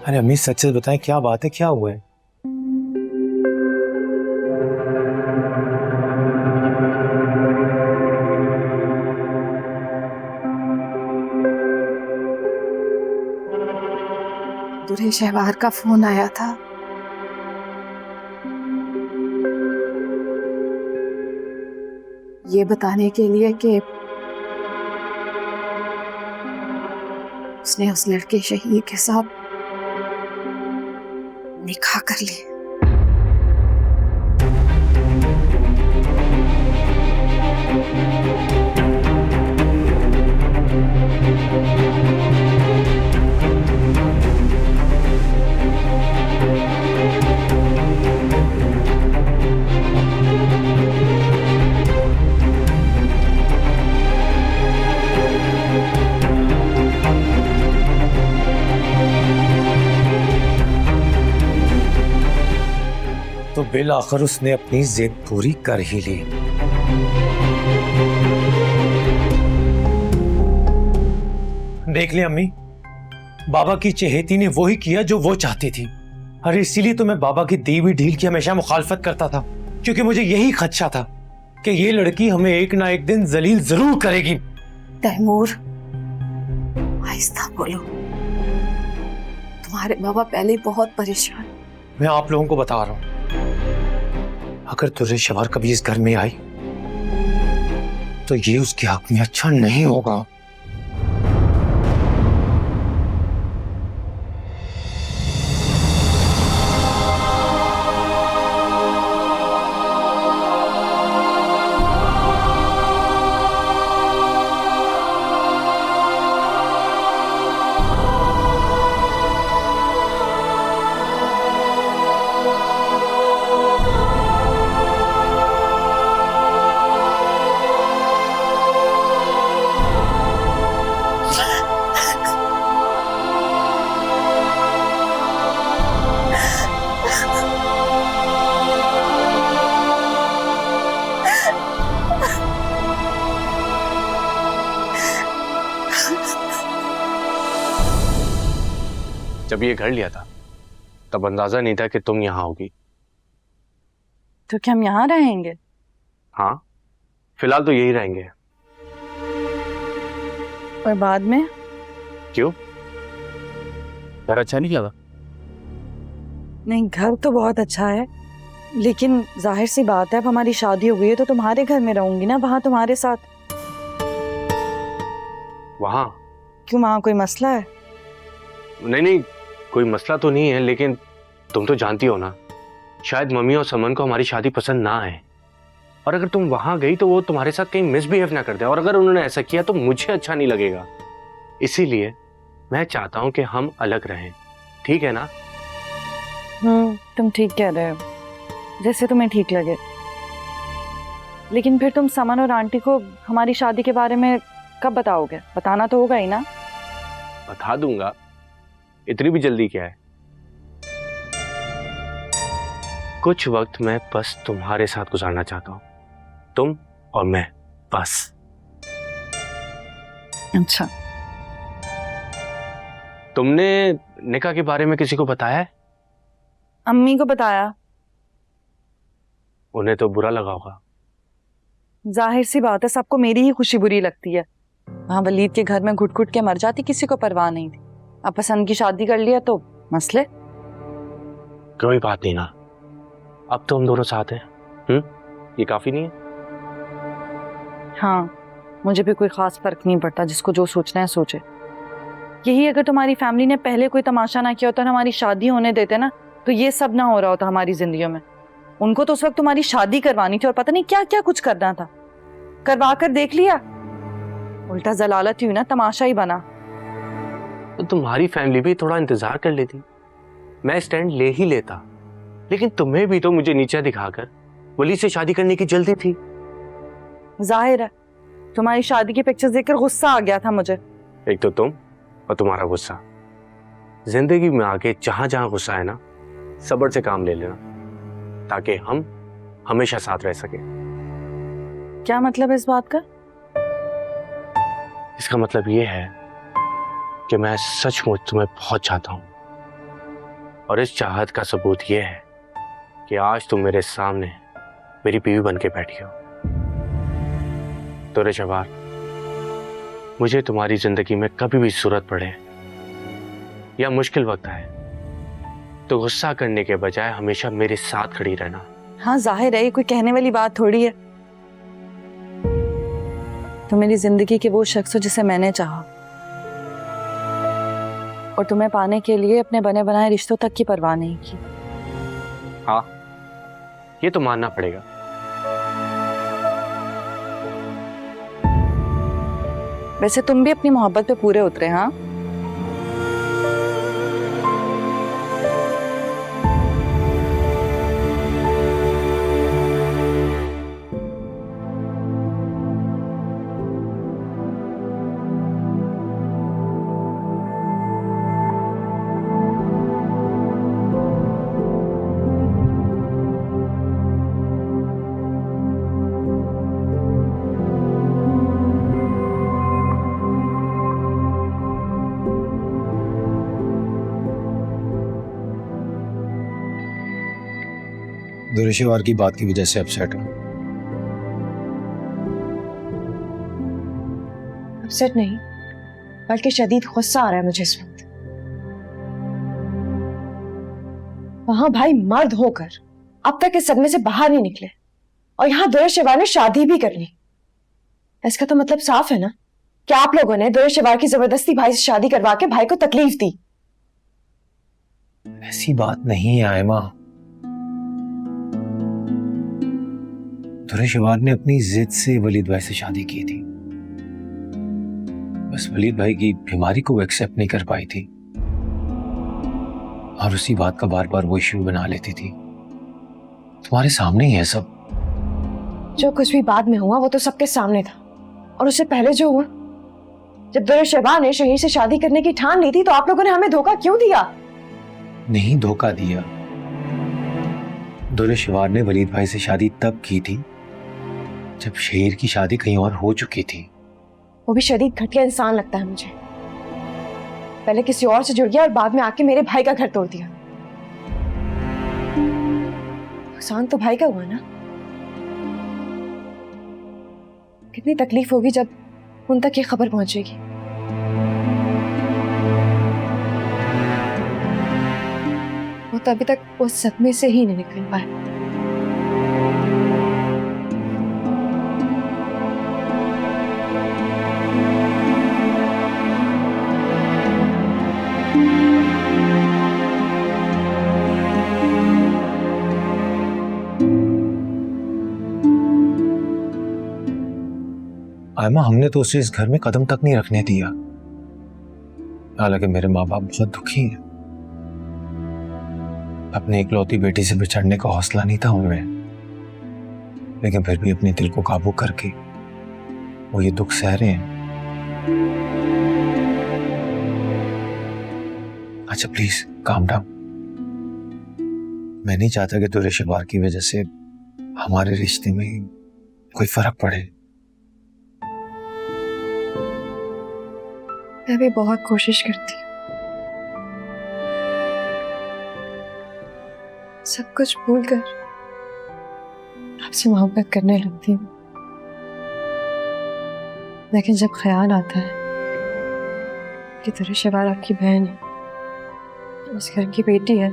अरे अम्मी सच सच बताएं, क्या बात है, क्या हुआ है? दूल्हे शहवार का फोन आया था। ये बताने के लिए कि उसने उस लड़के शहीद के साथ निकाह कर लिया। तो बिल आखिर उसने अपनी जिद पूरी कर ही ली। देख लिया अम्मी, बाबा की चहेती ने वही किया जो वो चाहती थी। अरे इसीलिए तो मैं बाबा की दी हुई डील की हमेशा मुखालफत करता था, क्योंकि मुझे यही खदशा था कि ये लड़की हमें एक ना एक दिन जलील जरूर करेगी। तैमूर, आहिस्ता बोलो। तुम्हारे बाबा पहले ही बहुत परेशान। मैं आप लोगों को बता रहा हूं, अगर तुर्रे शवार कभी इस घर में आई तो ये उसके हक में अच्छा नहीं होगा। जब ये घर लिया था तब अंदाजा नहीं था कि तुम यहाँ होगी। तो क्या हम यहाँ रहेंगे? हाँ, फिलहाल तो यही रहेंगे। और बाद में? क्यों, घर अच्छा नहीं लगा? नहीं, घर तो बहुत अच्छा है, लेकिन जाहिर सी बात है अब हमारी शादी हो गई है तो तुम्हारे घर में रहूंगी ना, वहां तुम्हारे साथ। वहाँ? क्यों, वहां कोई मसला है? नहीं नहीं, कोई मसला तो नहीं है, लेकिन तुम तो जानती हो ना, शायद मम्मी और समन को हमारी शादी पसंद ना आए, और अगर तुम वहां गई तो वो तुम्हारे साथ कहीं मिसबिहेव ना कर दे, और अगर उन्होंने ऐसा किया तो मुझे अच्छा नहीं लगेगा। इसीलिए मैं चाहता हूं कि हम अलग रहें, ठीक है ना? तुम ठीक कह रहे हो, जैसे तुम्हें ठीक लगे। लेकिन फिर तुम समन और आंटी को हमारी शादी के बारे में कब बताओगे? बताना तो होगा ही ना। बता दूंगा, इतनी भी जल्दी क्या है। कुछ वक्त मैं बस तुम्हारे साथ गुजारना चाहता हूं, तुम और मैं, बस। अच्छा, तुमने निकाह के बारे में किसी को बताया है? अम्मी को बताया। उन्हें तो बुरा लगा होगा। जाहिर सी बात है, सबको मेरी ही खुशी बुरी लगती है। वहां वलीद के घर में घुट घुट के मर जाती, किसी को परवाह नहीं थी। अब पसंद की शादी कर लिया तो मसले। कोई बात नहीं ना, अब तो हम दोनों साथ हैं। ये काफी नहीं है? हाँ, मुझे भी कोई खास फर्क नहीं पड़ता, जिसको जो सोचना है सोचे। यही अगर तुम्हारी फैमिली ने पहले कोई तमाशा ना किया होता और हमारी शादी होने देते ना, तो ये सब ना हो रहा होता हमारी जिंदगियों में। उनको तो उस वक्त तुम्हारी शादी करवानी थी और पता नहीं क्या क्या कुछ करना था। करवा कर देख लिया, उल्टा जलालत हुई ना, तमाशा ही बना। तो तुम्हारी फैमिली भी थोड़ा इंतजार कर लेती, मैं स्टैंड ले ही लेता। लेकिन तुम्हें भी तो मुझे नीचा दिखाकर वली से शादी करने की जल्दी थी। जाहिर है तुम्हारी शादी की पिक्चर्स देखकर गुस्सा आ गया था मुझे। एक तो तुम और तुम्हारा गुस्सा। जिंदगी में आगे जहां जहां गुस्सा है ना, सब्र से काम ले लेना, ताकि हम हमेशा साथ रह सके। क्या मतलब है इस बात का? इसका मतलब ये है कि मैं सचमुच तुम्हें बहुत चाहता हूं, और इस चाहत का सबूत यह है कि आज तुम मेरे सामने मेरी बीवी बन के बैठी हो। तो रे शबार, मुझे तुम्हारी जिंदगी में कभी भी जरूरत पड़े या मुश्किल वक्त आए तो गुस्सा करने के बजाय हमेशा मेरे साथ खड़ी रहना। हाँ, जाहिर है ये कोई कहने वाली बात थोड़ी है। तुम मेरी जिंदगी के वो शख्स हो जिसे मैंने चाहा, और तुम्हें पाने के लिए अपने बने बनाए रिश्तों तक की परवाह नहीं की। हाँ, ये तो मानना पड़ेगा। वैसे तुम भी अपनी मोहब्बत पे पूरे उतरे। हाँ, दुरेशवार की बात की वजह से अपसेट हूँ। अपसेट नहीं, बल्कि शदीद गुस्सा आ रहा है मुझे इस वक्त। वहां भाई मर्द होकर अब तक इस सदमे से बाहर नहीं निकले, और यहाँ दुरेशवार ने शादी भी कर ली। इसका तो मतलब साफ है ना कि आप लोगों ने दुरेशवार की जबरदस्ती भाई से शादी करवा के भाई को तकलीफ दी। ऐसी बात नहीं है आयमा। दुरेशवार ने अपनी जिद से वलीद भाई से शादी की थी। बस वलीद भाई की बीमारी को एक्सेप्ट नहीं कर पाई थी और उसी बात का बार बार वो इश्यू बना लेती थी। तुम्हारे सामने ही है सब। जो कुछ भी बाद में हुआ वो तो सबके सामने था, और उससे पहले जो हुआ, जब दुरेशवार ने शहीर से शादी करने की ठान ली थी तो आप लोगों ने हमें धोखा क्यों दिया? नहीं धोखा दिया। दुरेशवार ने वलीद भाई से शादी तब की थी जब शहीर की शादी कहीं और हो चुकी थी। वो भी शदीद घटिया इंसान लगता है मुझे। पहले किसी और से जुड़ गया और बाद में आके मेरे भाई का घर तोड़ दिया। नुकसान तो भाई का हुआ ना। कितनी तकलीफ होगी जब उन तक ये खबर पहुंचेगी। वो तो अभी तक उस सदमे से ही नहीं निकल पाए। आयमा, हमने तो उसे इस घर में कदम तक नहीं रखने दिया। हालांकि मेरे माँ बाप बहुत दुखी हैं। अपनी इकलौती बेटी से बिछड़ने का हौसला नहीं था उनमें, लेकिन फिर भी अपने दिल को काबू करके वो ये दुख सह रहे हैं। अच्छा प्लीज काम डाउन। मैं नहीं चाहता कि दुरेशवार की वजह से हमारे रिश्ते में कोई फर्क पड़े। मैं भी बहुत कोशिश करती हूँ, सब कुछ भूलकर आपसे मोहब्बत करने लगती हूँ। लेकिन जब ख्याल आता है कि दुरेशवार आपकी बहन है, इस घर की बेटी है,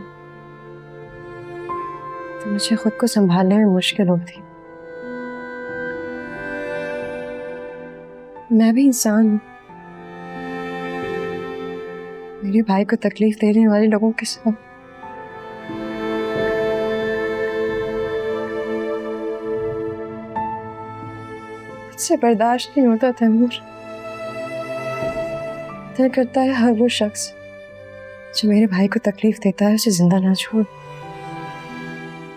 तो मुझे खुद को संभालने में मुश्किल होती। मैं भी इंसान हूँ। मेरे भाई को तकलीफ देने वाले लोगों के साथ मुझसे बर्दाश्त नहीं होता तैमूर। दिल करता है हर वो शख्स जो मेरे भाई को तकलीफ देता है उसे जिंदा ना छोड़।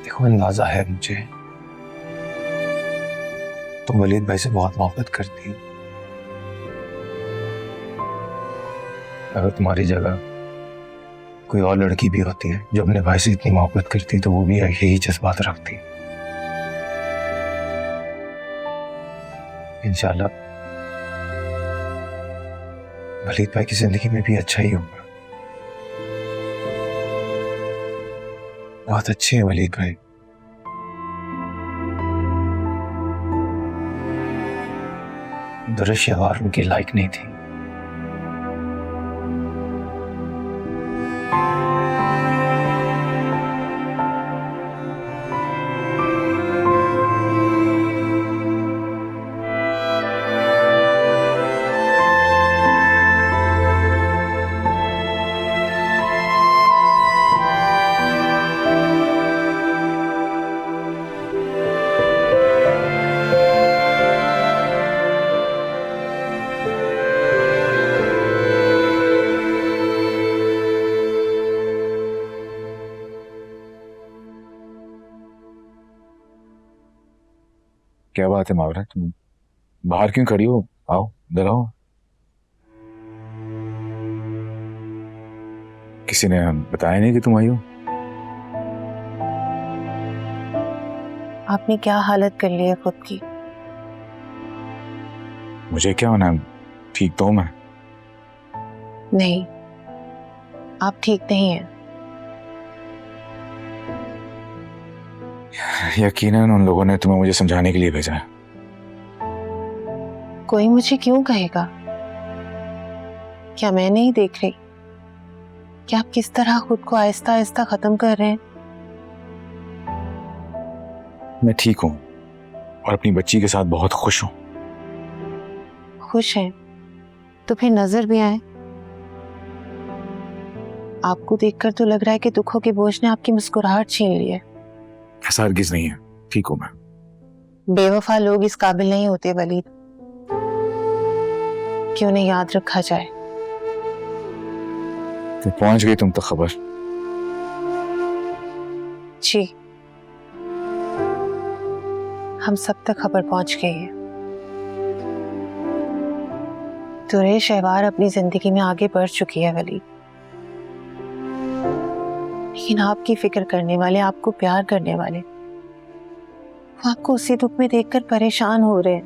देखो, अंदाजा है मुझे तुम वलीद भाई से बहुत मोहब्बत करती हो। अगर तुम्हारी जगह कोई और लड़की भी होती है जो अपने भाई से इतनी मोहब्बत करती तो वो भी यही जज्बात रखती। इंशाल्लाह वलीद भाई की जिंदगी में भी अच्छा ही होगा। बहुत अच्छे हैं वलीद भाई। दुरुशेवार उनकी लायक नहीं थी। क्या बात है मावरा, तुम बाहर क्यों खड़ी हो? आओ इधर आओ। किसी ने बताया नहीं कि तुम आई हो? आपने क्या हालत कर ली है खुद की? मुझे क्या होना, ठीक तो हूं मैं। नहीं, आप ठीक नहीं हैं। यकीनन उन लोगों ने तुम्हें मुझे समझाने के लिए भेजा है। कोई मुझे क्यों कहेगा? क्या मैं नहीं देख रही कि आप किस तरह खुद को आहिस्ता आहिस्ता खत्म कर रहे हैं? मैं ठीक हूं और अपनी बच्ची के साथ बहुत खुश हूं। खुश हैं तो फिर नजर भी आए। आपको देखकर तो लग रहा है कि दुखों के बोझ ने आपकी मुस्कुराहट छीन ली है। ऐसा हरगिज नहीं है, ठीक हूं मैं। बेवफा लोग इस काबिल नहीं होते वलीद कि उन्हें याद रखा जाए। तो पहुंच गई तुम तक खबर? जी, हम सब तक खबर पहुंच गई है। दुरेश अहवार अपनी जिंदगी में आगे बढ़ चुकी है वलीद, लेकिन आपकी फिक्र करने वाले, आपको प्यार करने वाले, वो आपको उसी दुख में देखकर परेशान हो रहे हैं।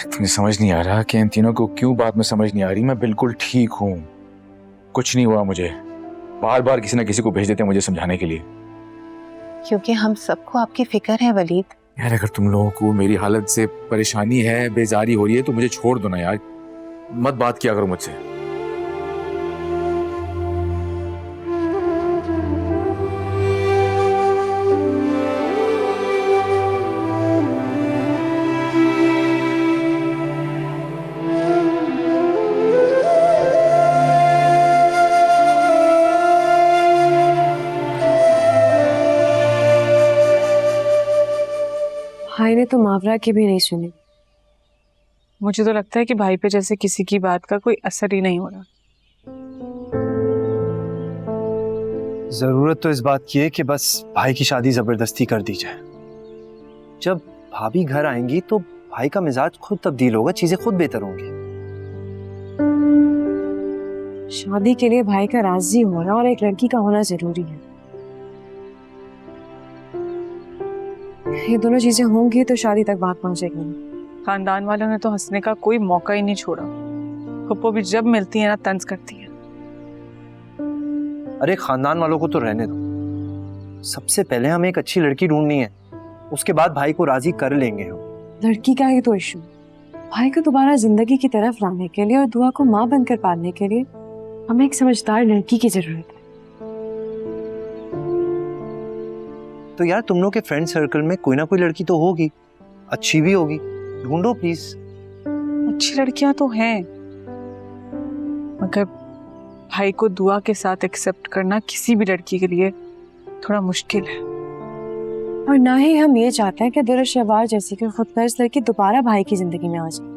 तुम्हें समझ नहीं आ रहा कि इन तीनों को क्यों बात में समझ नहीं आ रही। मैं बिल्कुल ठीक हूं, कुछ नहीं हुआ मुझे। बार बार किसी ना किसी को भेज देते हैं मुझे समझाने के लिए। क्योंकि हम सबको आपकी फिक्र है वलीद। यार अगर तुम लोगों को मेरी हालत से परेशानी है, बेजारी हो रही है, तो मुझे छोड़ दो ना यार, मत बात किया करो मुझसे। भाई ने तो मावरा की भी नहीं सुनी। मुझे तो लगता है कि भाई पे जैसे किसी की बात का कोई असर ही नहीं हो रहा। जरूरत तो इस बात की है कि बस भाई की शादी जबरदस्ती कर दी जाए। जब भाभी घर आएंगी तो भाई का मिजाज खुद तब्दील होगा, चीजें खुद बेहतर होंगी। शादी के लिए भाई का राजी होना और एक लड़की का होना जरूरी है। ये दोनों चीजें होंगी तो शादी तक बात पहुंचेगी। खानदान वालों ने तो हंसने का कोई मौका ही नहीं छोड़ा। पप्पो भी जब मिलती है ना तंज करती है। अरे खानदान वालों को तो रहने दो, सबसे पहले हमें एक अच्छी लड़की ढूंढनी है, उसके बाद भाई को राजी कर लेंगे हम। लड़की का ही तो इशू। भाई को दोबारा जिंदगी की तरफ लाने के लिए और दुआ को माँ बनकर पालने के लिए हमें एक समझदार लड़की की जरूरत है। तो यार तुम लोग के फ्रेंड सर्कल में कोई ना कोई लड़की तो होगी, अच्छी भी होगी, ढूंढो प्लीज। अच्छी लड़कियां तो हैं, मगर भाई को दुआ के साथ एक्सेप्ट करना किसी भी लड़की के लिए थोड़ा मुश्किल है। और ना ही हम ये चाहते हैं कि दुरुश अहवार जैसी कि खुदगर्ज लड़की दोबारा भाई की जिंदगी में आ जाए।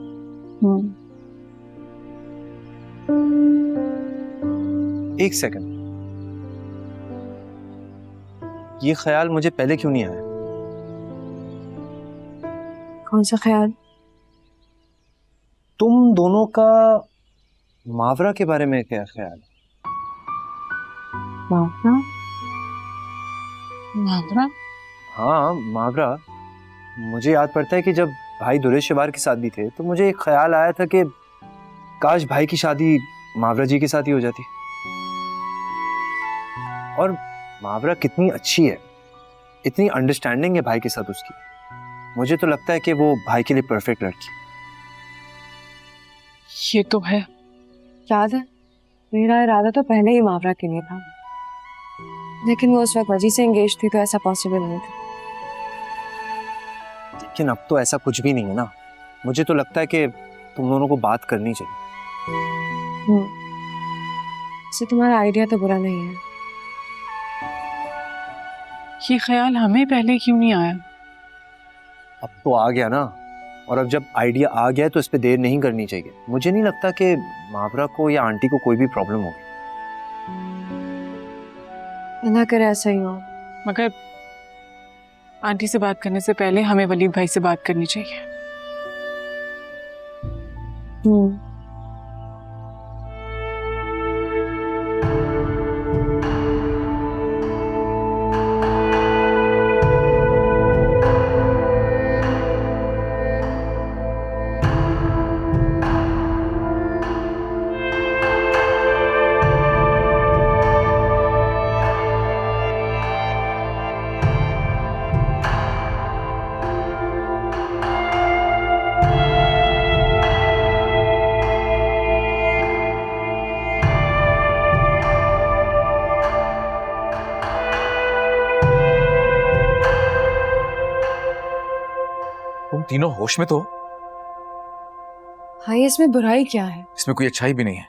एक सेकंड, ये ख्याल मुझे पहले क्यों नहीं आया? कौन सा ख्याल? तुम दोनों का मावरा के बारे में क्या ख्याल है? मावरा? मावरा? हाँ मावरा। मुझे याद पड़ता है कि जब भाई दुरेश अहवार के साथ भी थे तो मुझे एक ख्याल आया था कि काश भाई की शादी मावरा जी के साथ ही हो जाती। और मावरा कितनी अच्छी है, इतनी अंडरस्टैंडिंग है भाई के साथ उसकी। मुझे तो लगता है कि वो भाई के लिए परफेक्ट लड़की है। ये तो है। याद है, मेरा इरादा तो पहले ही मावरा के लिए था, लेकिन वो उस वक्त वजी से एंगेज थी तो ऐसा पॉसिबल नहीं था। लेकिन अब तो ऐसा कुछ भी नहीं है ना। मुझे तो लगता है कि तुम दोनों को बात करनी चाहिए। इससे तुम्हारा आइडिया तो बुरा नहीं है। ये ख्याल हमें पहले क्यों नहीं आया? अब तो आ गया ना, और अब जब आइडिया आ गया है तो इस पे देर नहीं करनी चाहिए। मुझे नहीं लगता कि मावरा को या आंटी को कोई भी प्रॉब्लम होगी। ना करे ऐसा ही हो। मगर आंटी से बात करने से पहले हमें वलीद भाई से बात करनी चाहिए। तुम तीनों होश में तो हो? हाँ, इसमें बुराई क्या है? इसमें कोई अच्छाई भी नहीं है।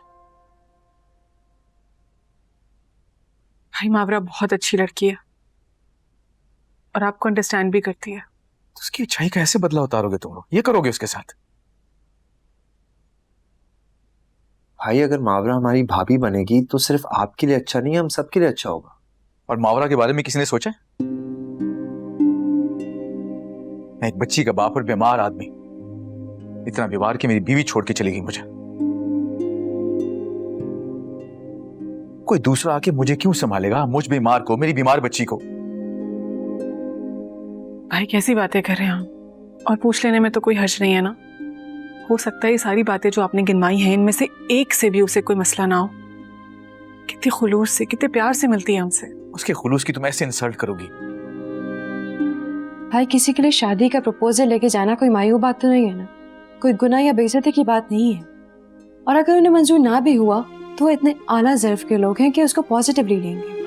भाई मावरा बहुत अच्छी लड़की है और आपको अंडरस्टैंड भी करती है। तो उसकी अच्छाई का ऐसे बदला उतारोगे तुम लोग? ये करोगे उसके साथ? भाई अगर मावरा हमारी भाभी बनेगी तो सिर्फ आपके लिए अच्छा नहीं, हम सबके लिए अच्छा होगा। और मावरा के बारे में किसी ने सोचा? मैं एक बच्ची का बाप और बीमार आदमी, इतना बीमार कि मेरी बीवी छोड़ के चली गई मुझे। कोई दूसरा आके मुझे क्यों संभालेगा, मुझ बीमार को, मेरी बीमार बच्ची को? भाई कैसी बातें कर रहे हैं आप? और पूछ लेने में तो कोई हर्ज नहीं है ना। हो सकता है ये सारी बातें जो आपने गिनवाई हैं इनमें से एक से भी उसे कोई मसला ना हो। कितने खुलूस से, कितने प्यार से मिलती है हमसे। उसके खुलूस की तुम ऐसे इंसल्ट करोगी? भाई किसी के लिए शादी का प्रपोजल लेके जाना कोई मायूब बात तो नहीं है ना, कोई गुनाह या बेइज्जती की बात नहीं है। और अगर उन्हें मंजूर ना भी हुआ तो वो इतने आला ज़र्फ के लोग हैं कि उसको पॉजिटिवली लेंगे।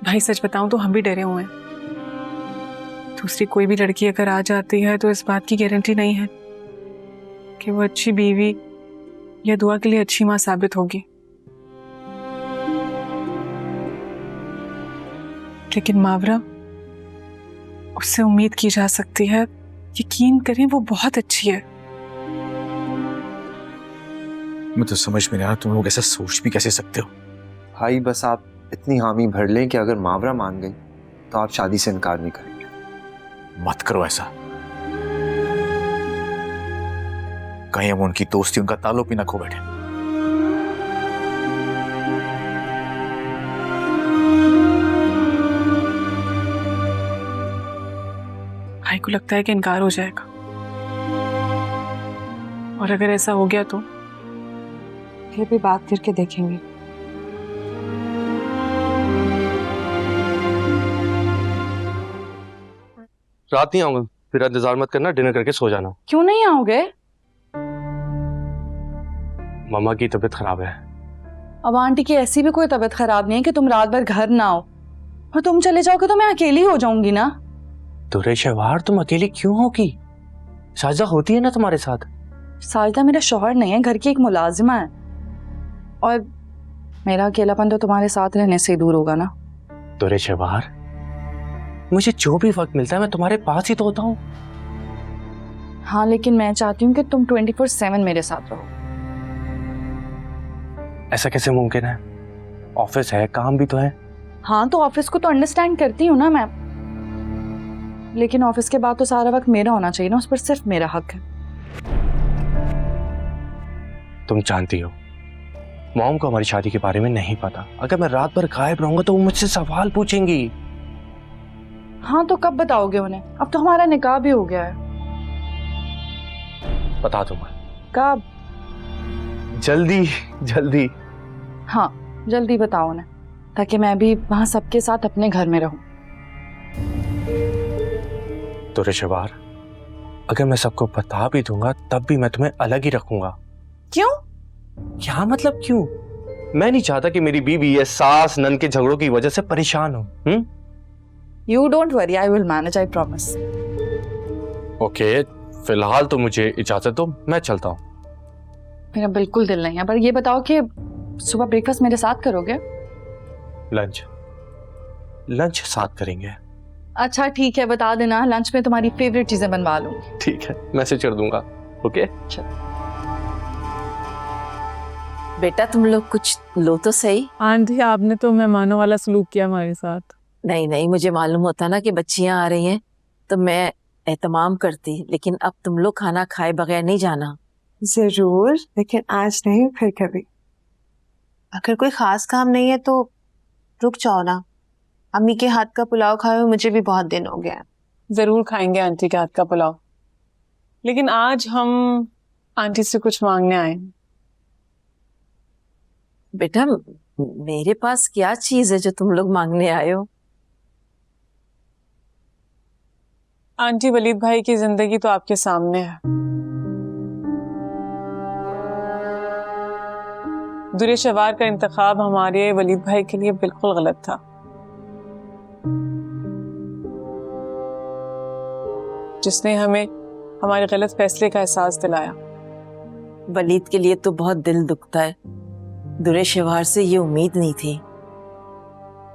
भाई सच बताऊं तो हम भी डरे हुए हैं। दूसरी कोई भी लड़की अगर आ जाती है तो इस बात की गारंटी नहीं है कि वो अच्छी बीवी या दुआ के लिए अच्छी माँ साबित होगी। लेकिन मावरा, उससे उम्मीद की जा सकती है, यकीन करें वो बहुत अच्छी है। मैं तो समझ में नहीं आ रहा तुम लोग ऐसा सोच भी कैसे सकते हो। भाई बस आप इतनी हामी भर लें कि अगर मावरा मान गई तो आप शादी से इनकार नहीं करेंगे। मत करो ऐसा, कहीं हम उनकी दोस्ती, उनका ताल्लुक भी ना खो बैठे। भाई को लगता है कि इनकार हो जाएगा, और अगर ऐसा हो गया तो फिर भी बात करके देखेंगे। रात नहीं आऊंगा, फिर इंतजार मत करना, डिनर करके सो जाना। क्यों नहीं आओगे? मम्मा की तबीयत खराब है। अब आंटी की ऐसी भी कोई तबीयत खराब नहीं है कि तुम रात भर घर ना आओ, और तुम चले जाओगे तो मैं अकेली हो जाऊंगी ना। तुरे शहवार, तुम अकेली क्यों होगी? साजिदा होती है ना तुम्हारे साथ। साजिदा मेरा शौहर नहीं है, घर की एक मुलाजिमा है, और मेरा अकेलापन तो तुम्हारे साथ रहने से ही दूर होगा ना। तुरे शहवार, मुझे जो भी वक्त मिलता है मैं तुम्हारे पास ही तो होता हूँ। हाँ, लेकिन मैं चाहती हूँ कि तुम 24/7 मेरे साथ रहो। ऐसा कैसे मुमकिन है? ऑफिस है, काम भी तो है। हाँ, तो ऑफिस को तो अंडरस्टैंड करती हूँ ना मैं, लेकिन ऑफिस के बाद तो सारा वक्त मेरा होना चाहिए ना, उस पर सिर्फ मेरा हक है। तुम जानती हो मॉम को हमारी शादी के बारे में नहीं पता। अगर मैं रात भर गायब रहूंगा तो वो मुझसे सवाल पूछेंगी। हाँ, तो कब बताओगे उन्हें? अब तो हमारा निकाह भी हो गया है। बता दूंगा। कब? जल्दी जल्दी। हाँ, जल्दी बताओ ना, ताकि मैं भी वहां सबके साथ अपने घर में रहूं। तो रिशवार, अगर मैं सबको बता भी दूंगा तब भी मैं तुम्हें अलग ही रखूंगा। क्यों? क्या मतलब क्यों? मैं नहीं चाहता कि मेरी बीवी ये सास नन के झगड़ों की वजह से परेशान हो। You don't worry, I will manage, I promise. Okay, फिलहाल तो मुझे इजाजत दो, मैं चलता हूँ। मेरा बिल्कुल दिल नहीं है, पर ये बताओ कि सुबह ब्रेकफास्ट मेरे साथ करोगे? लंच साथ करेंगे। अच्छा ठीक है, बता देना, लंच में तुम्हारी फेवरेट चीजें बनवा लूंगी। ठीक है, मैसेज कर दूंगा। ओके। बेटा तुम लोग कुछ लो तो सही। आंटी आपने तो मेहमानों वाला सलूक किया हमारे साथ। नहीं नहीं, मुझे मालूम होता ना कि बच्चियां आ रही हैं तो मैं एहतमाम करती, लेकिन अब तुम लोग खाना खाए बगैर नहीं जाना। जरूर, लेकिन आज नहीं, फिर कभी। अगर कोई खास काम नहीं है तो रुक जाओ ना। अम्मी के हाथ का पुलाव खाए हुए मुझे भी बहुत दिन हो गया। जरूर खाएंगे आंटी के हाथ का पुलाव, लेकिन आज हम आंटी से कुछ मांगने आए हैं। बेटा मेरे पास क्या चीज है जो तुम लोग मांगने आए हो? आंटी, वलीद भाई की जिंदगी तो आपके सामने है। दुरे शवार का इंतखाब हमारे वलीद भाई के लिए बिल्कुल गलत था। जिसने हमें हमारे गलत फैसले का एहसास दिलाया। वलीद के लिए तो बहुत दिल दुखता है। दुरे शवार से ये उम्मीद नहीं थी।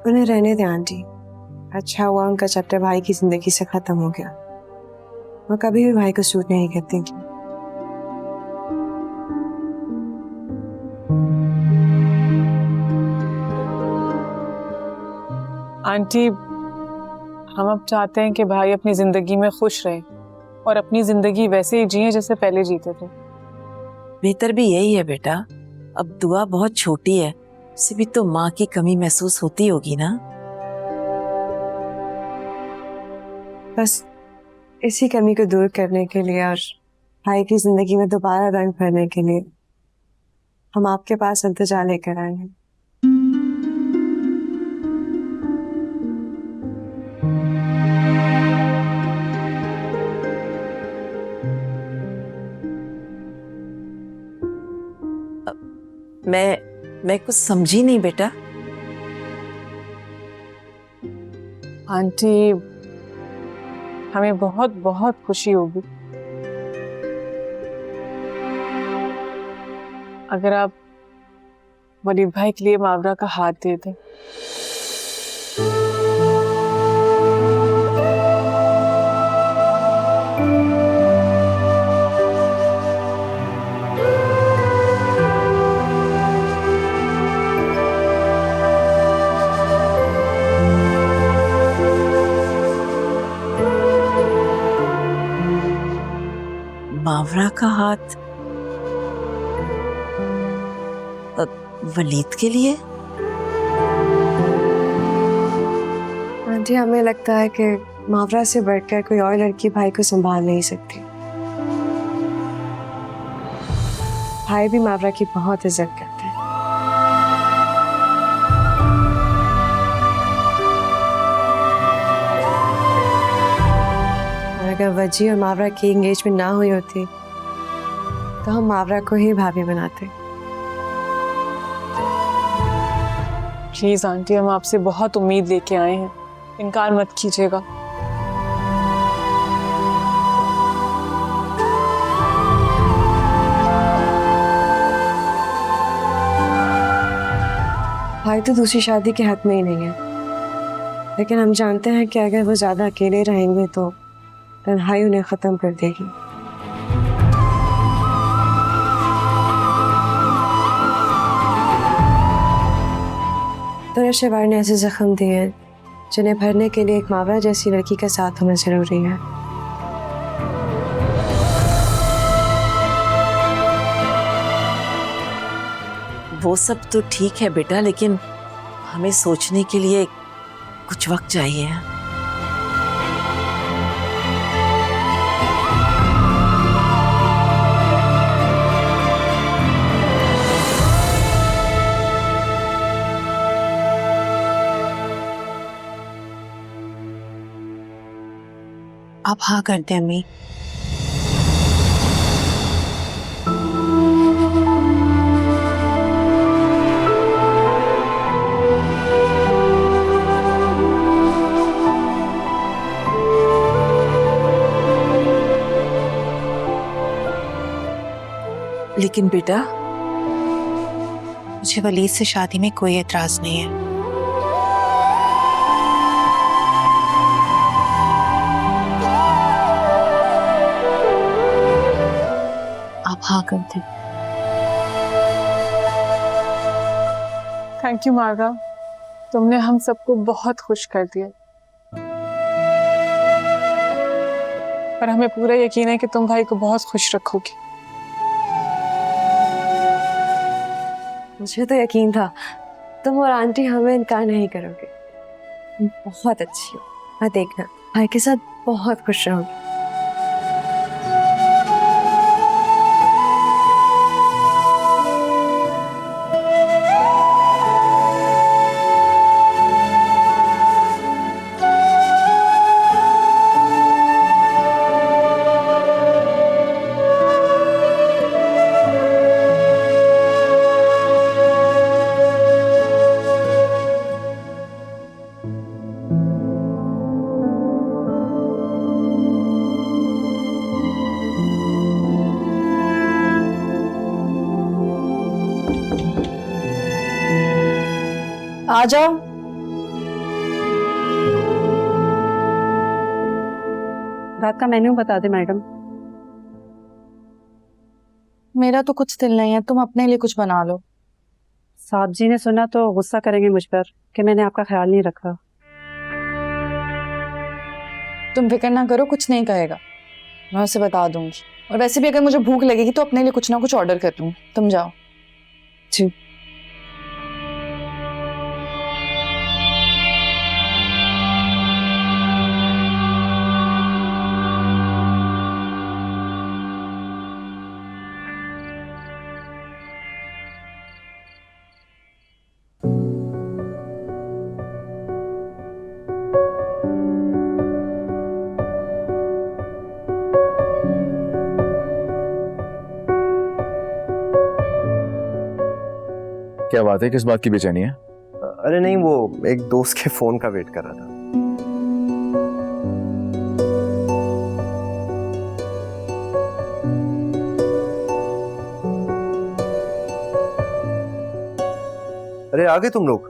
उन्हें रहने दे आंटी, अच्छा हुआ उनका चैप्टर भाई की जिंदगी से खत्म हो गया। वो कभी भी भाई को सूट नहीं करती थी। आंटी, हम अब चाहते हैं कि भाई अपनी जिंदगी में खुश रहे और अपनी जिंदगी वैसे ही जिए जैसे पहले जीते थे। बेहतर भी यही है बेटा। अब दुआ बहुत छोटी है, उसे भी तो माँ की कमी महसूस होती होगी ना। बस इसी कमी को दूर करने के लिए और भाई की जिंदगी में दोबारा रंग भरने के लिए हम आपके पास इल्तिजा लेकर आए हैं। मैं कुछ समझी नहीं बेटा। आंटी, हमें बहुत बहुत खुशी होगी अगर आप वलीद भाई के लिए मावरा का हाथ दे दें। मावरा का हाथ वलीद के लिए? आंटी, हमें लगता है कि मावरा से बढ़कर कोई और लड़की भाई को संभाल नहीं सकती। भाई भी मावरा की बहुत इज्जत करते हैं। और अगर वजी और मावरा की एंगेजमेंट ना हुई होती तो हम मावरा को ही भाभी बनाते। प्लीज आंटी, हम आपसे बहुत उम्मीद लेके आए हैं, इनकार मत कीजिएगा। भाई तो दूसरी शादी के हक में ही नहीं है, लेकिन हम जानते हैं कि अगर वो ज्यादा अकेले रहेंगे तो तन्हाई उन्हें खत्म कर देगी। तो शिवार ने ऐसे जख्म दिए हैं जिन्हें भरने के लिए एक मावरा जैसी लड़की का साथ होना जरूरी है। वो सब तो ठीक है बेटा, लेकिन हमें सोचने के लिए कुछ वक्त चाहिए। आप हाँ कर दें अम्मी। लेकिन बेटा, मुझे वलीद से शादी में कोई एतराज नहीं है। आप हाँ कर दें। थैंक यू मार्गा, तुमने हम सबको बहुत खुश कर दिया। पर हमें पूरा यकीन है कि तुम भाई को बहुत खुश रखोगी। मुझे तो यकीन था तुम और आंटी हमें इनकार नहीं करोगे। तुम बहुत अच्छी हो, मैं देखना भाई के साथ बहुत खुश रहूंगी। आ जाओ। रात का मेन्यू बता दे मैडम। मेरा तो कुछ दिल नहीं है, तुम अपने लिए कुछ बना लो। साहब जी ने सुना तो गुस्सा करेंगे मुझ पर कि मैंने आपका ख्याल नहीं रखा। तुम फिक्र ना करो, कुछ नहीं कहेगा, मैं उसे बता दूंगी। और वैसे भी अगर मुझे भूख लगेगी तो अपने लिए कुछ ना कुछ ऑर्डर कर दूंगी। तुम जाओ। जी। क्या बात है, किस बात की बेचैनी है? अरे नहीं, वो एक दोस्त के फोन का वेट कर रहा था। अरे आ गए तुम लोग?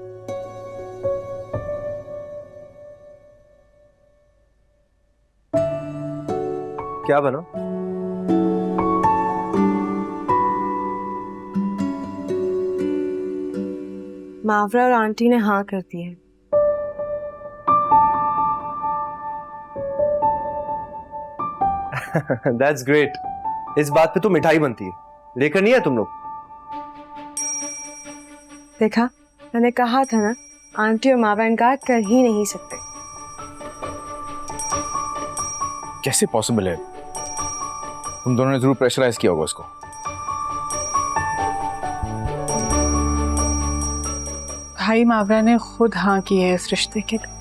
क्या बना? मावरा और आंटी ने हाँ कर दी है। That's great. इस बात पे तो मिठाई बनती है। लेकर नहीं है तुम लोग? देखा, मैंने कहा था ना, आंटी और मावरा इनकार कर ही नहीं सकते। कैसे पॉसिबल है? तुम दोनों ने जरूर प्रेशराइज किया होगा उसको। भाई मावरा ने खुद हाँ की है इस रिश्ते के लिए।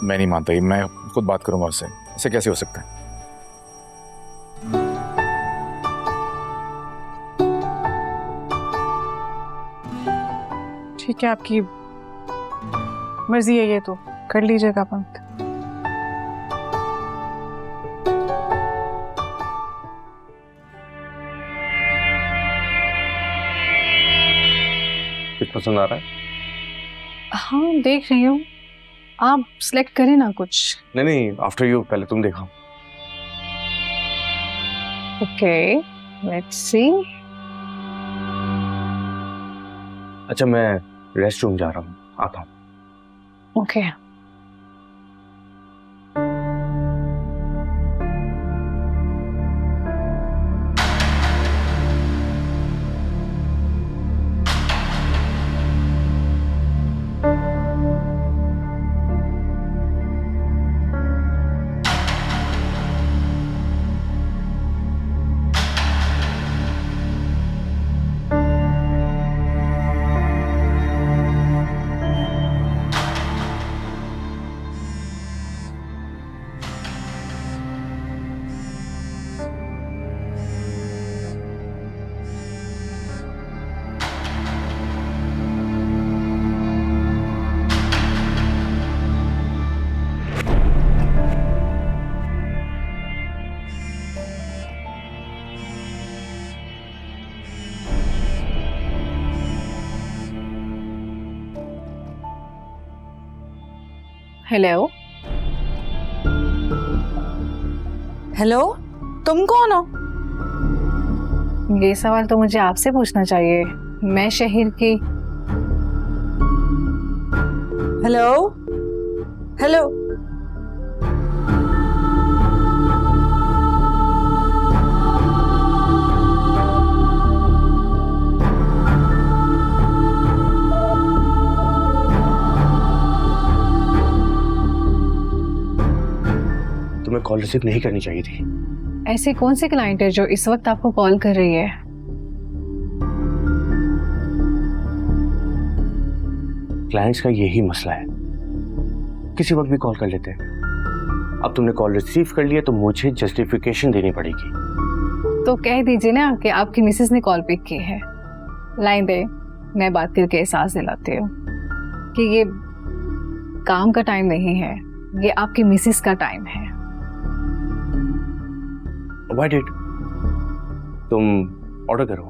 मैं नहीं मानता, मैं खुद बात करूंगा उससे। ऐसे कैसे हो सकता है? ठीक है, आपकी मर्जी है, ये तो कर लीजिएगा पंत। कुछ पसंद आ रहा है? हाँ, देख रही हूँ। आप सिलेक्ट करें ना कुछ। नहीं, आफ्टर यू, पहले तुम देखो। Okay, let's see. अच्छा, मैं रेस्ट रूम जा रहा हूँ, आता हूँ। ओके। हेलो हेलो, तुम कौन हो? ये सवाल तो मुझे आपसे पूछना चाहिए। मैं शहीर की। हेलो हेलो, तुम्हें कॉल रिसीव नहीं करनी चाहिए थी। ऐसी कौन सी क्लाइंट है जो इस वक्त आपको कॉल कर रही है? क्लाइंट्स का यही मसला है, किसी वक्त भी कॉल कर लेते हैं। अब तुमने कॉल रिसीव कर लिया तो मुझे जस्टिफिकेशन देनी पड़ेगी। तो कह दीजिए ना कि आपकी मिसेस ने कॉल पिक की है। लाइन दे, मैं बात करके एहसास दिलाती हूँ कि ये काम का टाइम नहीं है, ये आपकी मिसेस का टाइम है। Why did? तुम ऑर्डर करो।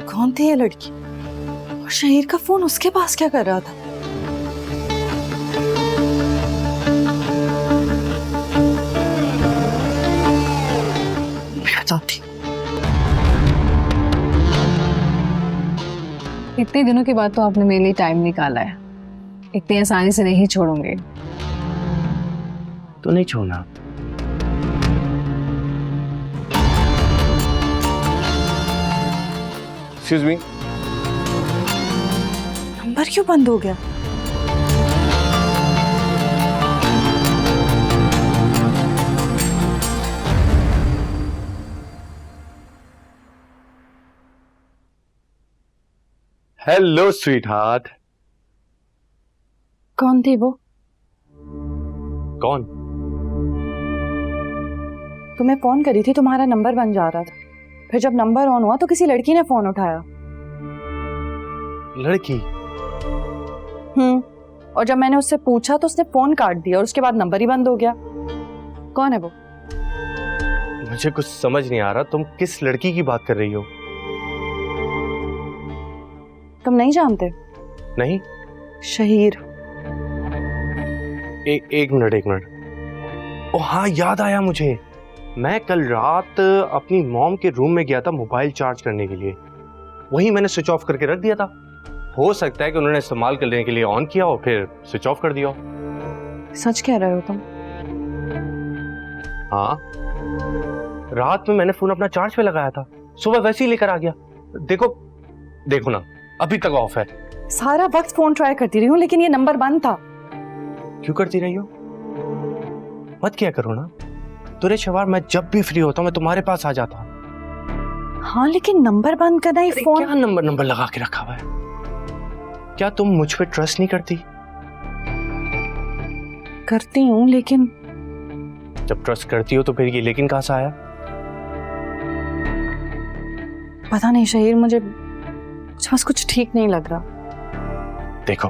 कौन थी ये लड़की? और शहीर का फोन उसके पास क्या कर रहा था? मैं जानती। इतने दिनों के बाद तो आपने मेरे लिए टाइम निकाला है। इतनी आसानी से नहीं छोड़ूंगी। तो नहीं छोड़ना। एक्सक्यूज मी, नंबर क्यों बंद हो गया? Hello sweet heart. कौन थी वो? कौन? तुम्हें फोन करी थी, तुम्हारा नंबर बन जा रहा था। फिर जब नंबर ऑन हुआ तो किसी लड़की ने फोन उठाया। लड़की? और जब मैंने उससे पूछा तो उसने फोन काट दिया और उसके बाद नंबर ही बंद हो गया। कौन है वो? मुझे कुछ समझ नहीं आ रहा, तुम किस लड़की की बात कर रही हो? तुम नहीं जानते? नहीं। शहीर। एक मिनट। ओ हाँ, याद आया मुझे। मैं कल रात अपनी मॉम के रूम में गया था मोबाइल चार्ज करने के लिए। वहीं मैंने स्विच ऑफ करके रख दिया था। हो सकता है कि उन्होंने इस्तेमाल करने के लिए ऑन किया और फिर स्विच ऑफ कर दिया। सच कह रहे हो तुम? हाँ, रात में मैंने फोन अपना चार्ज पे लगाया था, सुबह वैसे ही लेकर आ गया। देखो ना, अभी तक ऑफ है। सारा वक्त फोन ट्राई करती रही हूँ लेकिन ये नंबर बंद था। क्यों करती रही हो? मत किया करो ना। तुरे शवार, मैं जब भी फ्री होता हूँ मैं तुम्हारे पास आ जाता हूँ। हाँ लेकिन नंबर बंद करना ही फोन। क्या नंबर लगा के रखा हुआ है? क्या तुम मुझ पे ट्रस्ट नहीं करती? करती हूँ लेकिन। जब ट्रस्ट करती हो तो फिर ये लेकिन कहाँ से आया? पता नहीं शहीर, मुझे बस कुछ ठीक नहीं लग रहा। देखो,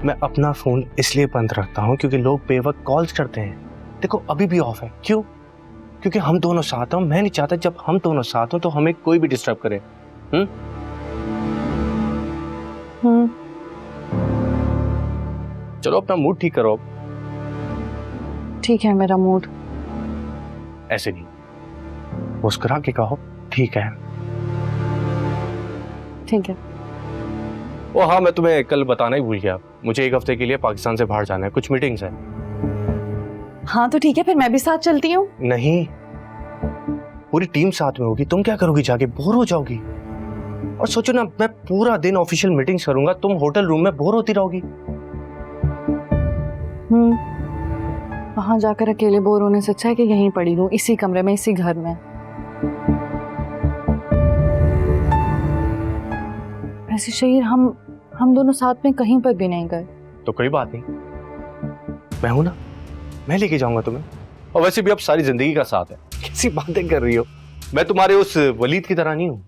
मैं अपना फोन इसलिए बंद रखता हूँ क्योंकि लोग बेवक्त कॉल्स करते हैं। देखो अभी भी ऑफ है। क्यों? क्योंकि हम दोनों साथ हैं। मैं नहीं चाहता जब हम दोनों साथ हो तो हमें कोई भी डिस्टर्ब करे। चलो अपना मूड ठीक करो। ठीक है मेरा मूड। ऐसे नहीं, मुस्कुरा के कहो ठीक है। ठीक है। ओ हाँ, मैं तुम्हें कल बताना ही भूल गया। मुझे एक हफ्ते के लिए पाकिस्तान से बाहर जाना है, कुछ मीटिंग्स है। हाँ तो ठीक है, फिर मैं भी साथ चलती हूँ। नहीं, पूरी टीम साथ में होगी। तुम क्या करोगी जाके? बोर हो जाओगी। और सोचो ना, मैं पूरा दिन ऑफिशियल मीटिंग्स करूंगा, तुम होटल रूम में बोर होती रहोगी। वहां जाकर अकेले बोर होने से अच्छा है कि यहीं पड़ी रहूं, इसी कमरे में, इसी घर में। ऐसे शहीर, हम दोनों साथ में कहीं पर भी नहीं गए। तो कोई बात नहीं, मैं हूं ना, मैं लेके जाऊंगा तुम्हें। और वैसे भी अब सारी जिंदगी का साथ है, कैसी बातें कर रही हो? मैं तुम्हारे उस वलीद की तरह नहीं हूं।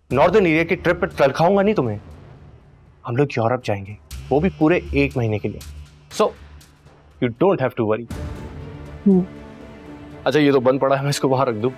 नॉर्दर्न एरिया की ट्रिप पर तलखाऊंगा नहीं तुम्हें। हम लोग यूरोप जाएंगे, वो भी पूरे 1 महीने के लिए। So you don't have to worry. अच्छा, ये तो बंद पड़ा है, मैं इसको बाहर रख दूं।